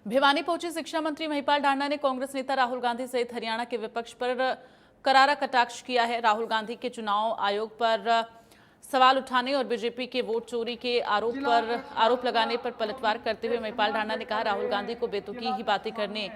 भिवानी पहुंचे शिक्षा मंत्री महिपाल ढांडा ने कांग्रेस नेता राहुल गांधी सहित हरियाणा के विपक्ष पर करारा कटाक्ष किया है। राहुल गांधी के चुनाव आयोग पर सवाल उठाने और बीजेपी के वोट चोरी के आरोप लगाने पर पलटवार करते हुए महिपाल ढांडा ने कहा राहुल गांधी को बेतुकी ही बातें करने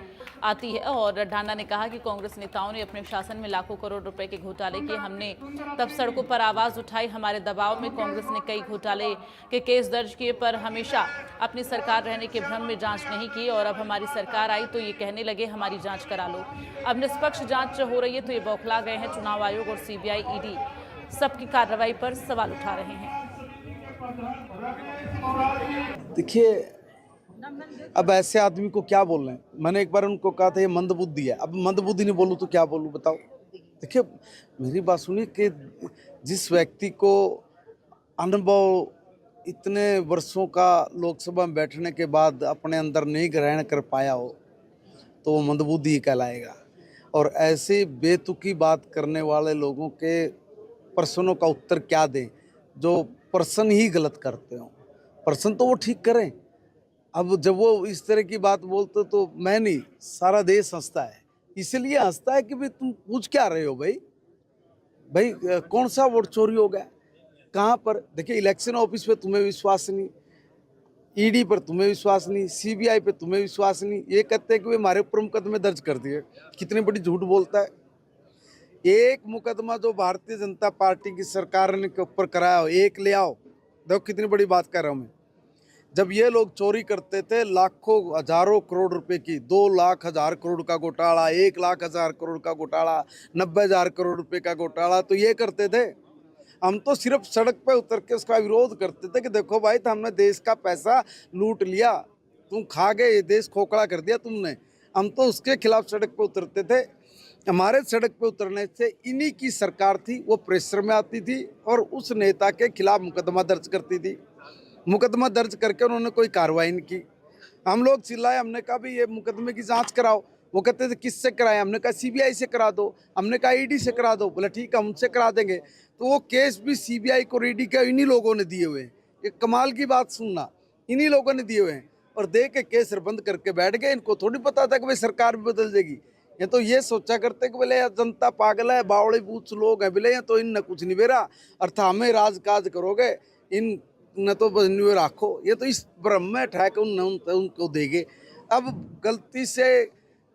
आती है। और ढांडा ने कहा कि कांग्रेस नेताओं ने अपने शासन में लाखों करोड़ रुपए के घोटाले किए, हमने तब सड़कों पर आवाज उठाई, हमारे दबाव में कांग्रेस ने कई घोटाले के केस दर्ज किए, पर हमेशा अपनी सरकार रहने के भ्रम में जांच नहीं की और अब हमारी सरकार आई तो ये कहने लगे हमारी जांच करा लो। अब निष्पक्ष जांच हो रही है तो ये बौखला गए हैं। चुनाव आयोग और सीबीआई, ईडी सबकी कार्रवाई पर सवाल उठा रहे हैं। देखिए, अब ऐसे आदमी को क्या बोल रहे हैं। मैंने एक बार उनको कहा था ये मंदबुद्धि है, अब मंदबुद्धि नहीं बोलूँ तो क्या बोलूँ बताओ। देखिए, मेरी बात सुनिए कि जिस व्यक्ति को अनुभव इतने वर्षों का लोकसभा में बैठने के बाद अपने अंदर नहीं ग्रहण कर पाया हो तो वो मंदबुद्धि कहलाएगा। और ऐसे बेतुकी बात करने वाले लोगों के प्रश्नों का उत्तर क्या दें जो प्रश्न ही गलत करते हो। प्रश्न तो वो ठीक करें। अब जब वो इस तरह की बात बोलते तो मैं नहीं, सारा देश हंसता है। इसलिए हंसता है कि भाई तुम पूछ क्या रहे हो भाई कौन सा वोट चोरी हो गया, कहाँ पर। देखिए, इलेक्शन ऑफिस पे तुम्हें विश्वास नहीं, ईडी पर तुम्हें विश्वास नहीं, सीबीआई पे तुम्हें विश्वास नहीं। ये कहते हैं कि वे हमारे ऊपर मुकदमे दर्ज कर दिए। कितनी बड़ी झूठ बोलता है। एक मुकदमा जो भारतीय जनता पार्टी की सरकार ने के ऊपर कराया हो, एक ले आओ। देखो कितनी बड़ी बात कर रहा हूँ मैं। जब ये लोग चोरी करते थे लाखों हजारों करोड़ रुपए की, 2,00,000 करोड़ का घोटाला, 1,00,000 करोड़ का घोटाला, 90,000 करोड़ रुपए का घोटाला, तो ये करते थे। हम तो सिर्फ सड़क पे उतर के उसका विरोध करते थे कि देखो भाई, तो हमने देश का पैसा लूट लिया, तुम खा गए, ये देश खोखला कर दिया तुमने। हम तो उसके खिलाफ सड़क पे उतरते थे। हमारे सड़क पे उतरने से इन्हीं की सरकार थी, वो प्रेशर में आती थी और उस नेता के खिलाफ मुकदमा दर्ज करती थी। मुकदमा दर्ज करके उन्होंने कोई कार्रवाई नहीं की। हम लोग चिल्लाए, हमने कहा भाई ये मुकदमे की जांच कराओ। वो कहते थे किससे कराएं। हमने कहा सीबीआई से करा दो। हमने कहा ईडी से करा दो। बोले ठीक है, हम उनसे करा देंगे। तो वो केस भी सीबीआई को ईडी के इन्हीं लोगों ने दिए हुए हैं। ये कमाल की बात सुनना, इन्हीं लोगों ने दिए हुए हैं और दे के केस बंद करके बैठ गए। इनको थोड़ी पता था कि भाई सरकार भी बदल जाएगी। ये तो ये सोचा करते कि बोले जनता पागल है, बावड़े बूथ लोग हैं, बोले तो इनने कुछ नहीं बेरा अर्थ हमें राज काज करोगे, इन न तो बजनी राखो। ये तो इस भ्रम में ठहके उनको देंगे। अब गलती से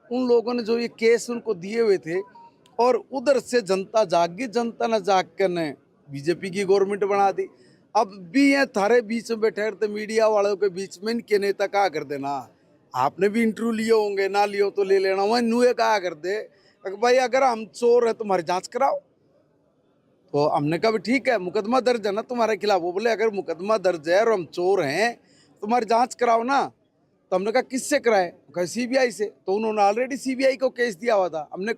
उन लोगों ने जो ये केस उनको दिए हुए थे और उधर से जनता जाग गई। जनता ने जाग कर ने बीजेपी की गवर्नमेंट बना दी। अब भी ये थारे बीच में बैठे रहते, मीडिया वालों के बीच में इनके नेता कहा कर देना, आपने भी इंटरव्यू लिए होंगे, ना लियो तो ले लेना। वह नुए कहा कर दे भाई अगर हम चोर है तुम्हारी जांच कराओ। तो हमने कहा ठीक है, मुकदमा दर्ज है ना तुम्हारे खिलाफ। वो बोले अगर मुकदमा दर्ज है और हम चोर हैं तुम्हारी जांच कराओ ना। तो हमने कहा किससे कराए, कहा सीबीआई से। तो उन्होंने ऑलरेडी सीबीआई को केस दिया हुआ था। हमने